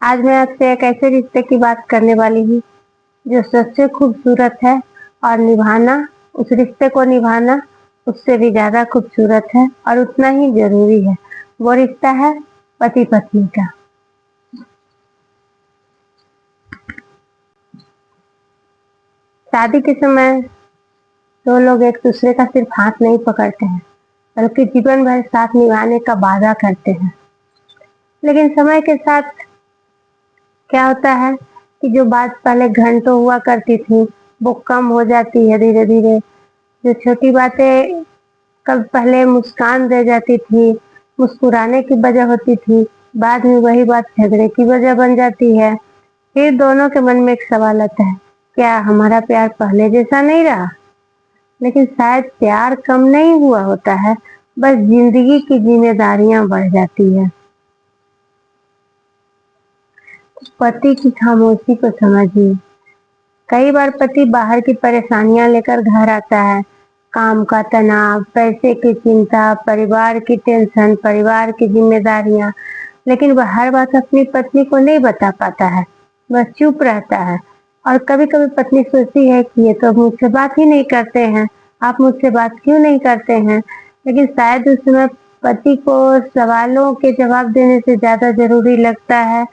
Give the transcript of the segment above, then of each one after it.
आज मैं आपसे एक ऐसे रिश्ते की बात करने वाली हूँ जो सबसे खूबसूरत है और निभाना, उस रिश्ते को निभाना उससे भी ज्यादा खूबसूरत है और उतना ही जरूरी है। वो रिश्ता है पति पत्नी का। शादी के समय दो लोग एक दूसरे का सिर्फ हाथ नहीं पकड़ते हैं, बल्कि जीवन भर साथ निभाने का वादा करते हैं। लेकिन समय के साथ क्या होता है कि जो बात पहले घंटों हुआ करती थी वो कम हो जाती है धीरे धीरे। जो छोटी बातें कब पहले मुस्कान दे जाती थी, मुस्कुराने की वजह होती थी, बाद में वही बात झगड़े की वजह बन जाती है। फिर दोनों के मन में एक सवाल आता है, क्या हमारा प्यार पहले जैसा नहीं रहा? लेकिन शायद प्यार कम नहीं हुआ होता है, बस जिंदगी की जिम्मेदारियां बढ़ जाती है। पति की खामोशी को समझिए। कई बार पति बाहर की परेशानियां लेकर घर आता है, काम का तनाव, पैसे की चिंता, परिवार की टेंशन, परिवार की जिम्मेदारियां, लेकिन वह हर बात अपनी पत्नी को नहीं बता पाता है, बस चुप रहता है। और कभी कभी पत्नी सोचती है कि ये तो मुझसे बात ही नहीं करते हैं, आप मुझसे बात क्यों नहीं करते हैं? लेकिन शायद उस समय पति को सवालों के जवाब देने से ज्यादा जरूरी लगता है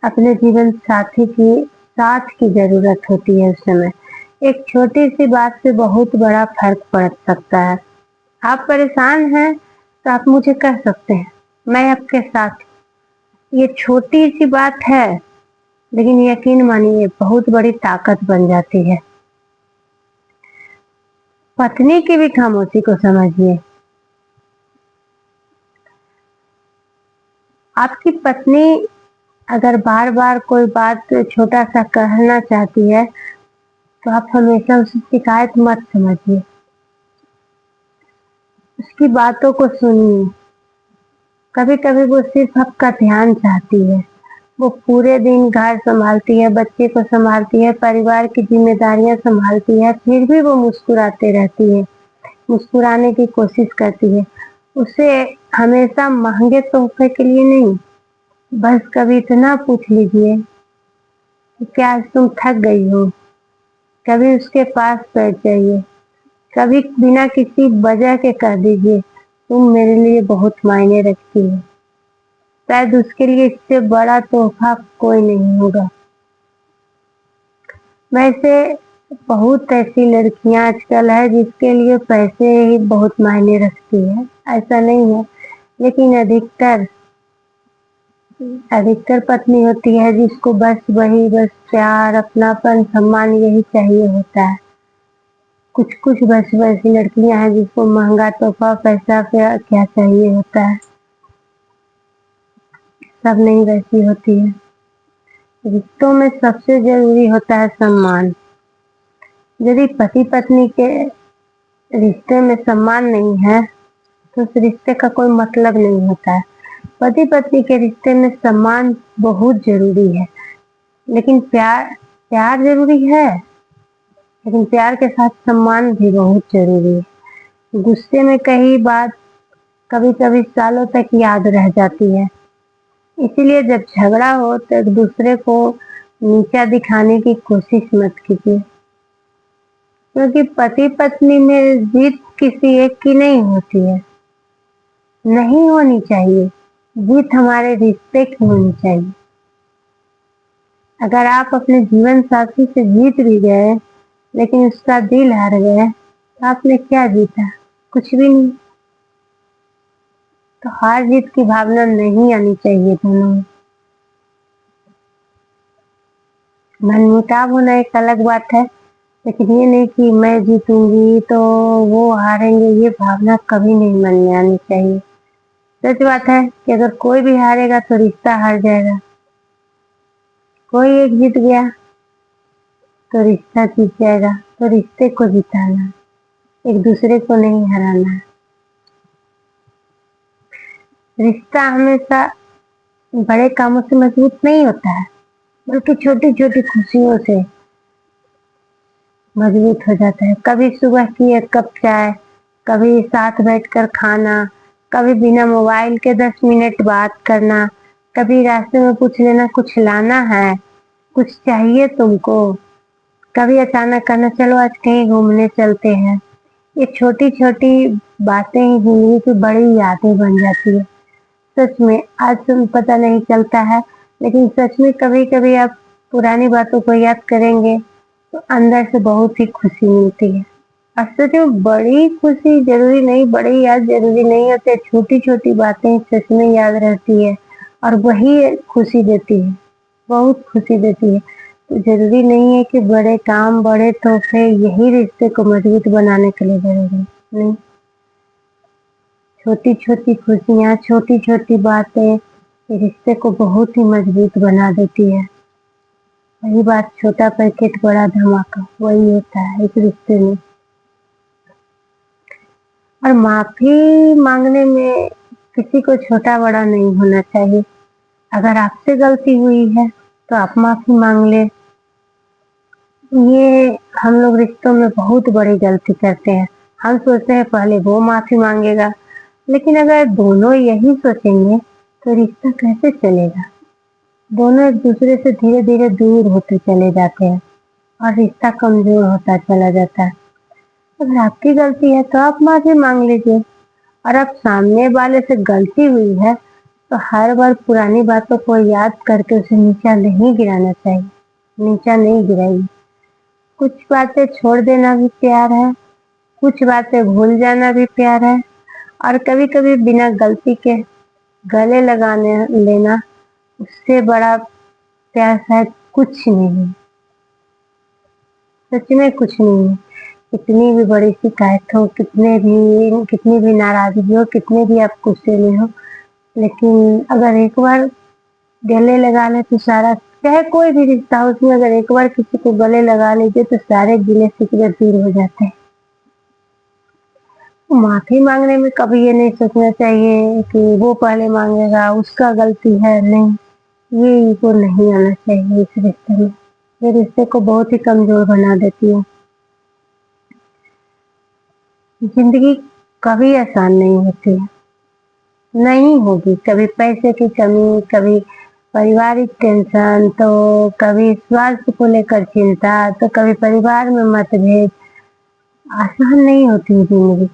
अपने जीवन साथी की साथ की जरूरत होती है। उस समय एक छोटी सी बात से बहुत बड़ा फर्क पड़ सकता है। आप परेशान हैं तो आप मुझे कह सकते हैं, मैं आपके साथ हूं। ये छोटी सी बात है, लेकिन यकीन मानिए बहुत बड़ी ताकत बन जाती है। पत्नी की भी खामोशी को समझिए। आपकी पत्नी अगर बार बार कोई बात छोटा सा कहना चाहती है तो आप हमेशा उसे शिकायत मत समझिए, उसकी बातों को सुनिए। कभी कभी वो सिर्फ आपका ध्यान चाहती है। वो पूरे दिन घर संभालती है, बच्चे को संभालती है, परिवार की जिम्मेदारियां संभालती है, फिर भी वो मुस्कुराते रहती है, मुस्कुराने की कोशिश करती है। उसे हमेशा महंगे तोहफे के लिए नहीं, बस कभी इतना पूछ लीजिए कि क्या आज तुम थक गई हो? कभी उसके पास बैठ जाइए, कभी बिना किसी वजह के कह दीजिए, तुम मेरे लिए बहुत मायने रखती हो। शायद उसके लिए इससे बड़ा तोहफा कोई नहीं होगा। वैसे बहुत ऐसी लड़कियां आजकल है जिसके लिए पैसे ही बहुत मायने रखती है, ऐसा नहीं है। लेकिन अधिकतर अधिकतर पत्नी होती है जिसको बस प्यार, अपनापन, सम्मान यही चाहिए होता है। कुछ कुछ बस वैसी लड़कियां हैं जिसको महंगा तोहफा, पैसा क्या चाहिए होता है। सब नहीं वैसी होती है। रिश्तों में सबसे जरूरी होता है सम्मान। यदि पति पत्नी के रिश्ते में सम्मान नहीं है तो उस रिश्ते का कोई मतलब नहीं होता है। पति पत्नी के रिश्ते में सम्मान बहुत जरूरी है, लेकिन प्यार प्यार जरूरी है, लेकिन प्यार के साथ सम्मान भी बहुत जरूरी है। गुस्से में कही बात कभी कभी सालों तक याद रह जाती है। इसीलिए जब झगड़ा हो तो एक दूसरे को नीचा दिखाने की कोशिश मत कीजिए, क्योंकि पति पत्नी में जीत किसी एक की नहीं होती है, नहीं होनी चाहिए। जीत हमारे रिश्ते की होनी चाहिए। अगर आप अपने जीवन साथी से जीत भी गए लेकिन उसका दिल हार गए तो आपने क्या जीता? कुछ भी नहीं। तो हार जीत की भावना नहीं आनी चाहिए दोनों में। मनमुटाव होना एक अलग बात है, लेकिन ये नहीं कि मैं जीतूंगी तो वो हारेंगे, ये भावना कभी नहीं मन में आनी चाहिए। सच बात है कि अगर कोई भी हारेगा तो रिश्ता हार जाएगा, कोई एक जीत गया तो रिश्ता जीत जाएगा। तो रिश्ते को जिताना, एक दूसरे को नहीं हराना। रिश्ता हमेशा बड़े कामों से मजबूत नहीं होता है, बल्कि छोटी छोटी खुशियों से मजबूत हो जाता है। कभी सुबह की एक कप चाय, कभी साथ बैठकर खाना, कभी बिना मोबाइल के 10 मिनट बात करना, कभी रास्ते में पूछ लेना कुछ लाना है, कुछ चाहिए तुमको। कभी अचानक कहना चलो आज कहीं घूमने चलते हैं। ये छोटी छोटी बातें ही जिंदगी की बड़ी यादें बन जाती है। सच में आज तुम पता नहीं चलता है, लेकिन सच में कभी कभी आप पुरानी बातों को याद करेंगे तो अंदर से बहुत ही खुशी मिलती है। और सच में बड़ी खुशी जरूरी नहीं, बड़ी याद जरूरी नहीं होती, छोटी छोटी बातें सच में याद रहती है और वही खुशी देती है, बहुत खुशी देती है। तो जरूरी नहीं है कि बड़े काम बड़े तोहफे यही रिश्ते को मजबूत बनाने के लिए जरूरी है। नहीं, छोटी छोटी खुशियाँ छोटी छोटी बातें रिश्ते को बहुत ही मजबूत बना देती है। वही बात, छोटा पैकेट बड़ा धमाका, वही होता है इस रिश्ते में। और माफी मांगने में किसी को छोटा बड़ा नहीं होना चाहिए। अगर आपसे गलती हुई है तो आप माफी मांग ले। ये हम लोग रिश्तों में बहुत बड़ी गलती करते हैं। हम सोचते हैं पहले वो माफी मांगेगा, लेकिन अगर दोनों यही सोचेंगे तो रिश्ता कैसे चलेगा। दोनों एक दूसरे से धीरे धीरे दूर होते चले जाते हैं और रिश्ता कमजोर होता चला जाता है। अगर आपकी गलती है तो आप माफी मांग लीजिए, और अब सामने वाले से गलती हुई है तो हर बार पुरानी बातों को याद करके उसे नीचा नहीं गिराना चाहिए। नीचा नहीं गिराइए। कुछ बातें छोड़ देना भी प्यार है, कुछ बातें भूल जाना भी प्यार है, और कभी कभी बिना गलती के गले लगाने लेना, उससे बड़ा प्यार शायद कुछ नहीं है। सच में कुछ नहीं है। कितनी भी बड़ी शिकायत हो, कितनी भी नाराजगी हो, कितने भी आप गुस्से में हो, लेकिन अगर एक बार गले लगा ले तो सारा, चाहे कोई भी रिश्ता हो उसमें अगर एक बार किसी को गले लगा लीजिए तो सारे गिले शिकवे दूर हो जाते हैं। माफी मांगने में कभी ये नहीं सोचना चाहिए कि वो पहले मांगेगा, उसका गलती है। नहीं, ये ईगो नहीं आना चाहिए इस रिश्ते में। ये रिश्ते को बहुत ही कमजोर बना देती है। जिंदगी कभी आसान नहीं होती है, नहीं होगी। कभी पैसे की कमी, कभी पारिवारिक टेंशन, तो कभी स्वास्थ्य को लेकर चिंता, तो कभी परिवार में मतभेद। आसान नहीं होती है जिंदगी,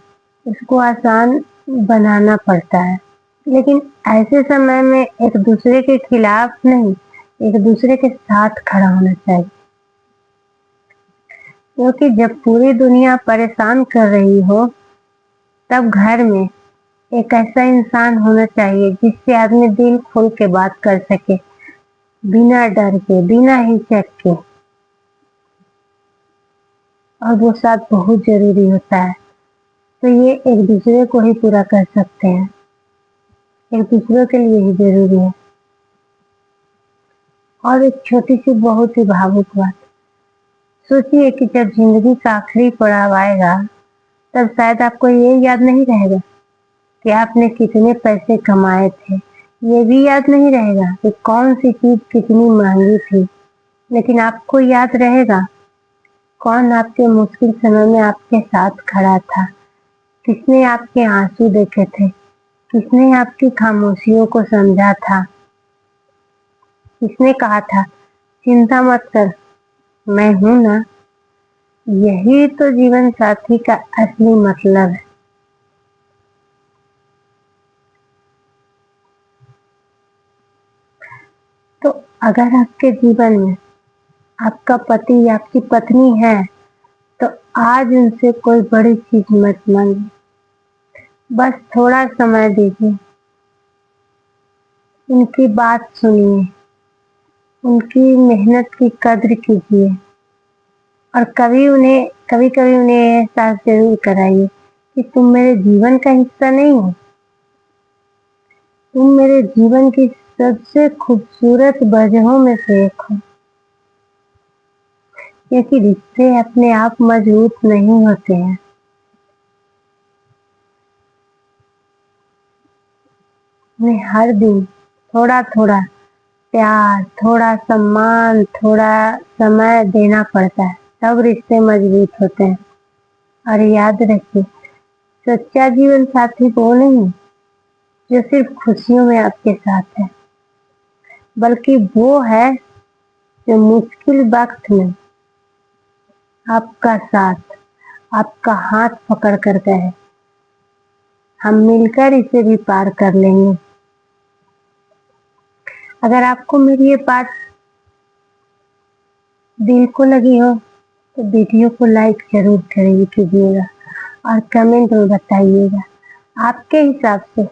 इसको आसान बनाना पड़ता है। लेकिन ऐसे समय में एक दूसरे के खिलाफ नहीं, एक दूसरे के साथ खड़ा होना चाहिए। क्योंकि जब पूरी दुनिया परेशान कर रही हो तब घर में एक ऐसा इंसान होना चाहिए जिससे आदमी दिल खोल के बात कर सके, बिना डर के, बिना हिचक के। और वो साथ बहुत जरूरी होता है। तो ये एक दूसरे को ही पूरा कर सकते हैं, एक दूसरे के लिए ही जरूरी है। और एक छोटी सी बहुत ही भावुक बात, सोचिए कि जब जिंदगी का आखिरी पड़ाव आएगा तब शायद आपको ये याद नहीं रहेगा कि आपने कितने पैसे कमाए थे। ये भी याद नहीं रहेगा कि कौन सी चीज कितनी महंगी थी। लेकिन आपको याद रहेगा कौन आपके मुश्किल समय में आपके साथ खड़ा था, किसने आपके आंसू देखे थे, किसने आपकी खामोशियों को समझा था, किसने कहा था चिंता मत कर, मैं हूं ना। यही तो जीवन साथी का असली मतलब है। तो अगर आपके जीवन में आपका पति या आपकी पत्नी है तो आज उनसे कोई बड़ी चीज मत मांगिए, बस थोड़ा समय दीजिए, उनकी बात सुनिए, उनकी मेहनत की कद्र कीजिए, और कभी कभी उन्हें एहसास जरूर कराइए कि तुम मेरे जीवन का हिस्सा नहीं हो, तुम मेरे जीवन की सबसे खूबसूरत वजहों में से एक हो। क्योंकि रिश्ते अपने आप मजबूत नहीं होते हैं, उन्हें हर दिन थोड़ा थोड़ा प्यार, थोड़ा सम्मान, थोड़ा समय देना पड़ता है, तब रिश्ते मजबूत होते हैं। और याद रखिए, सच्चा जीवन साथी वो नहीं जो सिर्फ खुशियों में आपके साथ है, बल्कि वो है जो मुश्किल वक्त में आपका साथ, आपका हाथ पकड़ कर गए। हम मिलकर इसे भी पार कर लेंगे। अगर आपको मेरी ये बात दिल को लगी हो तो वीडियो को लाइक जरूर कीजिएगा और कमेंट में बताइएगा आपके हिसाब से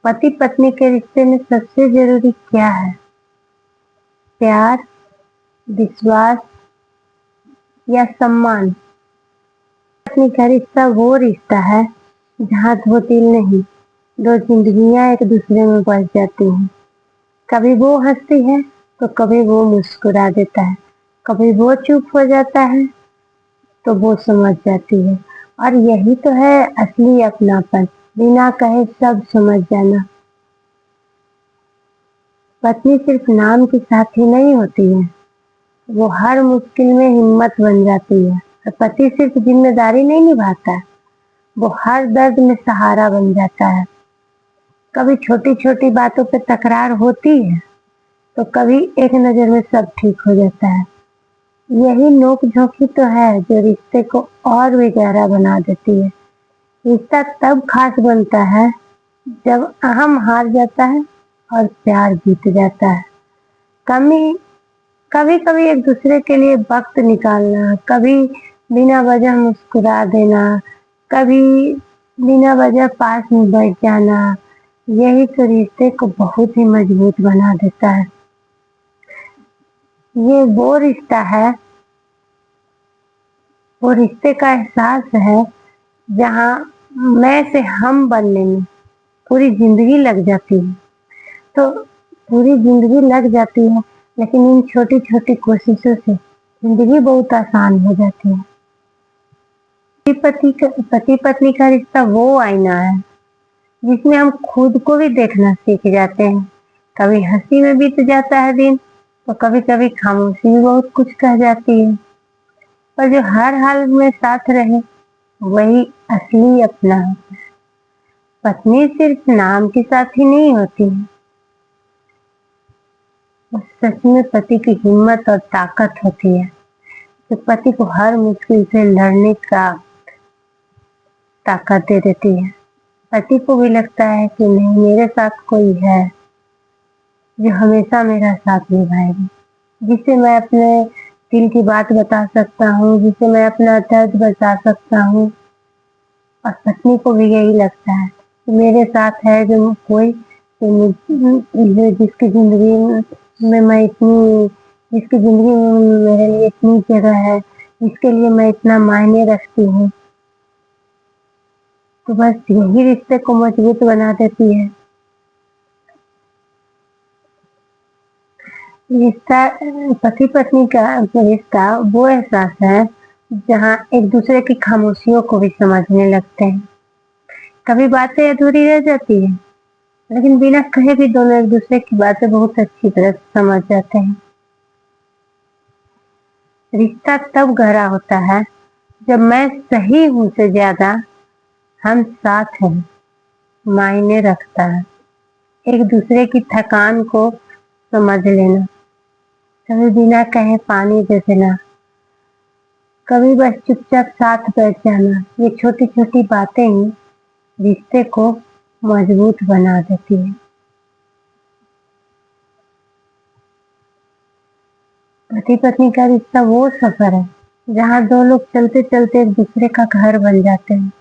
पति पत्नी के रिश्ते में सबसे जरूरी क्या है? प्यार, विश्वास या सम्मान? पत्नी का रिश्ता वो रिश्ता है जहाँ दो दिल नहीं, दो जिंदगियां एक दूसरे में बस जाती हैं। कभी वो हंसती है तो कभी वो मुस्कुरा देता है, कभी वो चुप हो जाता है तो वो समझ जाती है। और यही तो है असली अपनापन, बिना कहे सब समझ जाना। पत्नी सिर्फ नाम की साथी नहीं होती है, वो हर मुश्किल में हिम्मत बन जाती है। और पति सिर्फ जिम्मेदारी नहीं निभाता है, वो हर दर्द में सहारा बन जाता है। कभी छोटी छोटी बातों पे तकरार होती है तो कभी एक नजर में सब ठीक हो जाता है। यही नोक झोंकी तो है जो रिश्ते को और भी गहरा बना देती है। रिश्ता तब खास बनता है जब अहम हार जाता है और प्यार जीत जाता है। कभी कभी कभी एक दूसरे के लिए वक्त निकालना, कभी बिना वजह मुस्कुरा देना, कभी बिना वजह पास में बैठ जाना, यही तो रिश्ते को बहुत ही मजबूत बना देता है। ये वो रिश्ता है, वो रिश्ते का एहसास है जहाँ मैं से हम बनने में पूरी जिंदगी लग जाती है। तो पूरी जिंदगी लग जाती है, लेकिन इन छोटी छोटी कोशिशों से जिंदगी बहुत आसान हो जाती है। पति पत्नी का रिश्ता वो आईना है जिसमें हम खुद को भी देखना सीख जाते हैं। कभी हंसी में बीत जाता है दिन, तो कभी कभी खामोशी भी बहुत कुछ कह जाती है। पर जो हर हाल में साथ रहे वही असली अपना होता है। पत्नी सिर्फ नाम की साथी नहीं होती है, वो सच में पति की हिम्मत और ताकत होती है, जो पति को हर मुश्किल से लड़ने का ताकत दे देती है। पति को भी लगता है कि नहीं, मेरे साथ कोई है जो हमेशा मेरा साथ निभाएगी, जिसे मैं अपने दिल की बात बता सकता हूँ, जिसे मैं अपना दर्द बता सकता हूँ। और पत्नी को भी यही लगता है कि मेरे साथ है जो कोई, जिसकी जिंदगी में मैं इतनी, जिसकी जिंदगी में मेरे लिए इतनी जगह है, जिसके लिए मैं इतना मायने रखती हूँ। तो बस यही रिश्ते को मजबूत बना देती है। रिश्ता, पति पत्नी का रिश्ता वो एहसास है जहाँ एक दूसरे की खामोशियों को भी समझने लगते हैं। कभी बातें अधूरी रह जाती है, लेकिन बिना कहे भी दोनों एक दूसरे की बातें बहुत अच्छी तरह से समझ जाते हैं। रिश्ता तब गहरा होता है जब मैं सही हूँ से ज्यादा हम साथ हैं मायने रखता है। एक दूसरे की थकान को समझ लेना, कभी बिना कहे पानी दे देना, कभी बस चुपचाप साथ बैठ जाना, ये छोटी छोटी बातें ही रिश्ते को मजबूत बना देती है। पति पत्नी का रिश्ता वो सफर है जहाँ दो लोग चलते चलते एक दूसरे का घर बन जाते हैं।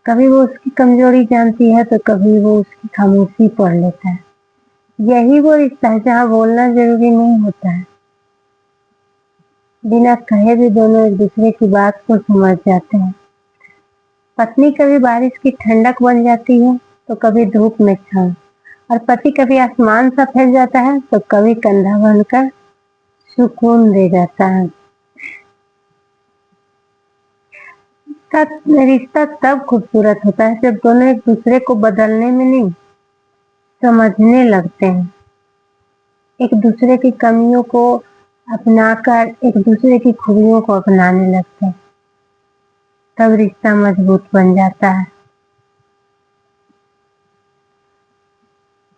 कभी वो उसकी कमजोरी जानती है तो कभी वो उसकी खामोशी पढ़ लेता है। यही वो रिश्ता है जहाँ बोलना जरूरी नहीं होता है, बिना कहे भी दोनों एक दूसरे की बात को समझ जाते हैं। पत्नी कभी बारिश की ठंडक बन जाती है तो कभी धूप में छांव, और पति कभी आसमान सा फैल जाता है तो कभी कंधा बनकर सुकून दे जाता है। रिश्ता तब खूबसूरत होता है जब दोनों एक दूसरे को बदलने में नहीं, समझने लगते हैं। एक दूसरे की कमियों को अपनाकर एक दूसरे की खूबियों को अपनाने लगते हैं, तब रिश्ता मजबूत बन जाता है।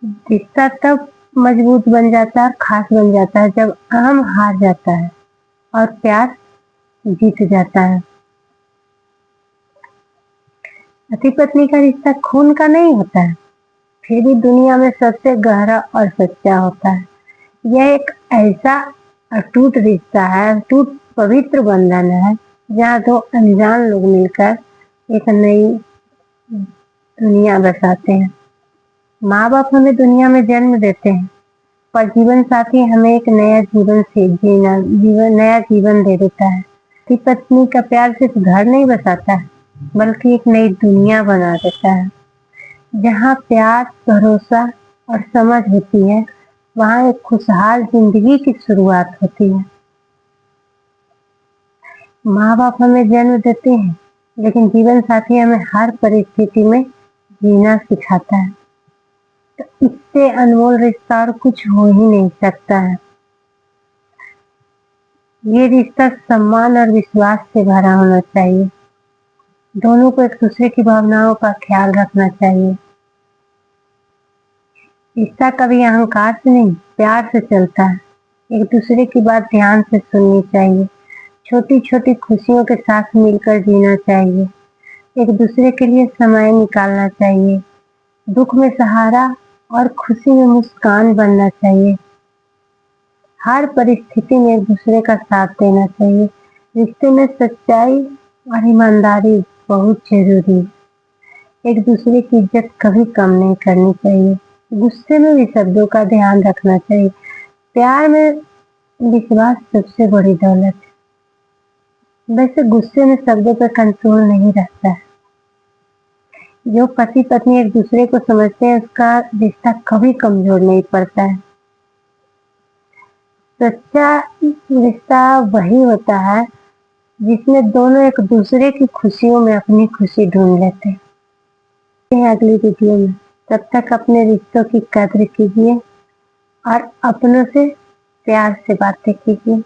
रिश्ता तब मजबूत बन जाता है और खास बन जाता है जब अहम हार जाता है और प्यार जीत जाता है। पति पत्नी का रिश्ता खून का नहीं होता है, फिर भी दुनिया में सबसे गहरा और सच्चा होता है। यह एक ऐसा अटूट रिश्ता है, अटूट पवित्र बंधन है, जहाँ दो अनजान लोग मिलकर एक नई दुनिया बसाते हैं। माँ बाप हमें दुनिया में जन्म देते हैं, पर जीवन साथी हमें एक नया जीवन दे देता है। पति पत्नी का प्यार सिर्फ घर नहीं बसाता है, बल्कि एक नई दुनिया बना देता है। जहाँ प्यार, भरोसा और समझ होती है, वहाँ एक खुशहाल जिंदगी की शुरुआत होती है। माँ बाप हमें जन्म देते हैं, लेकिन जीवन साथी हमें हर परिस्थिति में जीना सिखाता है। तो इससे अनमोल रिश्ता और कुछ हो ही नहीं सकता है। ये रिश्ता सम्मान और विश्वास से भरा होना चाहिए। दोनों को एक दूसरे की भावनाओं का ख्याल रखना चाहिए। रिश्ता कभी अहंकार से नहीं, प्यार से चलता है। एक दूसरे की बात ध्यान से सुननी चाहिए। छोटी छोटी खुशियों के साथ मिलकर जीना चाहिए। एक दूसरे के लिए समय निकालना चाहिए। दुख में सहारा और खुशी में मुस्कान बनना चाहिए। हर परिस्थिति में एक दूसरे का साथ देना चाहिए। रिश्ते में सच्चाई और ईमानदारी बहुत जरूरी है। एक दूसरे की इज्जत कभी कम नहीं करनी चाहिए। गुस्से में भी शब्दों का ध्यान रखना चाहिए। प्यार में विश्वास सबसे बड़ी दौलत है। वैसे गुस्से में शब्दों पर कंट्रोल नहीं रहता है। जो पति पत्नी एक दूसरे को समझते हैं, उसका रिश्ता कभी कमजोर नहीं पड़ता है। सच्चा रिश्ता वही होता है जिसमें दोनों एक दूसरे की खुशियों में अपनी खुशी ढूंढ लेते हैं। अगली वीडियो में, तब तक अपने रिश्तों की कद्र कीजिए और अपनों से प्यार से बातें कीजिए।